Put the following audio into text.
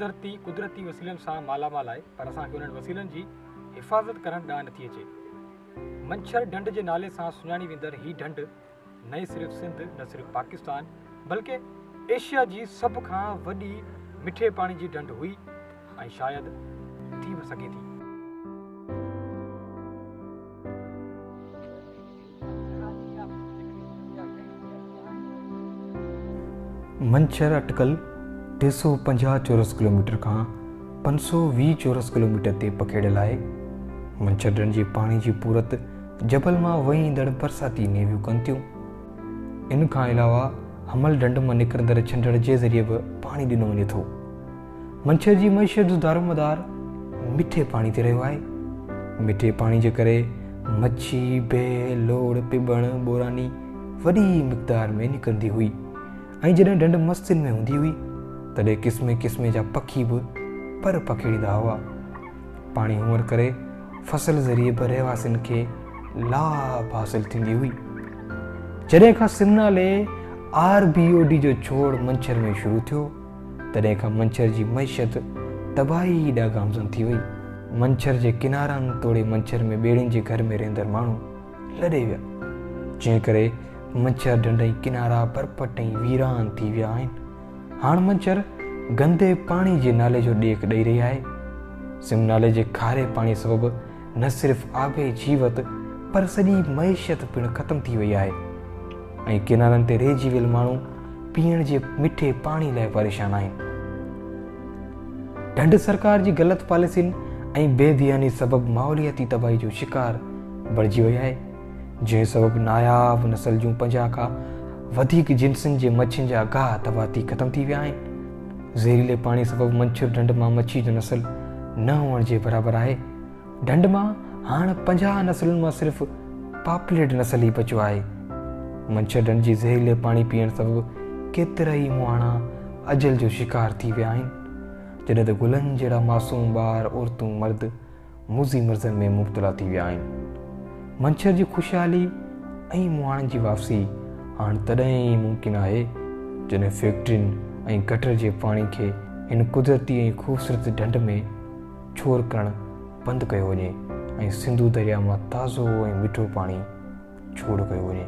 धरती कुदरती वसीलनि सां मालामाल आहे, पर असांखे उन्हनि वसीलनि जी हिफ़ाज़त करण ॾांहुं नथी अचे। मंछर ढंढ जे नाले सां सुञाणी वेंदड़ ही ढंढ न सिर्फ़ु सिंध, न सिर्फ़ु पाकिस्तान, बल्कि एशिया जी सभ खां वॾी मिठे पाणी जी ढंढ हुई ऐं शायदि थी बि सघे थी। मंछर अटकल 350 चौरस किलोमीटर खां 520 चौरस किलोमीटर ते पखेड़ियल आहे। मंछर ढंढ जी पाणी जी पूरत जबल मां वही ईंदड़ बरसाती नेवियूं कनि थियूं। इन खां अलावा हमल ढंढ मां निकिरंदड़ छंडड़ जे ज़रिए बि पाणी ॾिनो वञे थो। मंछर जी मईशत जो दारोमदार मिठे पाणी ते रहियो आहे। मिठे पाणी जे करे मच्छी, बेह, लोड़, पिबण, बोरानी वॾी मिक़दार में निकिरंदी हुई ऐं जॾहिं ढंढ मस्तिन में हूंदी हुई तॾहिं क़िस्मे क़िस्मे जा पखी बि पर पखेड़ींदा हुआ। पाणी हुअण करे फसल ज़रिए बि रहवासियुनि खे लाभ हासिल थींदी हुई। जॾहिं खां सिमनाले RBOD जो छोड़ मंछर में शुरू थियो तॾहिं खां मंछर जी मईशत तबाही ॾांहुं गामज़न थी वई। मंछर जे किनारनि तोड़े मंछर में ॿेड़ियुनि जे घर में रहंदड़ माण्हू लॾे विया, जंहिं करे मंछर ढंढ ऐं किनारा बरपट ऐं वीरान थी विया आहिनि। हाणे मंछर गंदे पाणी जे नाले जो ॾेक ॾेई रही आहे। सिमनाले जे खारे पाणी सबबि न सिर्फ़ु आबे जीवत पर सॼी मईशत पिणु ख़तमु थी वई आहे ऐं किनारनि ते रहिजी वियल माण्हू पीअण जे मिठे पाणी लाइ परेशान आहिनि। ढंढ सरकार जी ग़लति पॉलिसियुनि ऐं बेधियानी सबबि माहौलियाती तबाही जो शिकार बणिजी वई आहे, जंहिं सबबि नायाब नस्ल जूं 50 खां वधीक जिन्सनि जे मच्छियुनि जा गाह तबाती ख़तमु थी विया आहिनि। ज़हरीले पाणी सबबि मंछर ढंढ मां मच्छी जो नस्ल न हुअण जे बराबरि आहे। ढंढ मां हाणे 50 नस्लुनि मां सिर्फ़ु पॉपुलेट नस्ल ई बचियो आहे। मंछर ढंढ जी ज़हरीले पाणी पीअण सबबि केतिरा ई मुहाणा अजल जो शिकार थी विया आहिनि, जॾहिं त गुलनि जहिड़ा मासूम ॿार, औरतूं, मर्द मुज़ी मर्ज़नि में मुब्तला थी विया आहिनि। मंछर जी ख़ुशहाली ऐं मुहाणनि जी वापसी हाणे तॾहिं ई मुमकिन आहे जॾहिं फैक्ट्रियुनि ऐं गटर जे पाणी खे हिन कुदरती ऐं ख़ूबसूरत ढंढ में छोर करणु बंदि कयो वञे ऐं सिंधु दरिया मां ताज़ो ऐं मिठो पाणी छोड़ कयो वञे।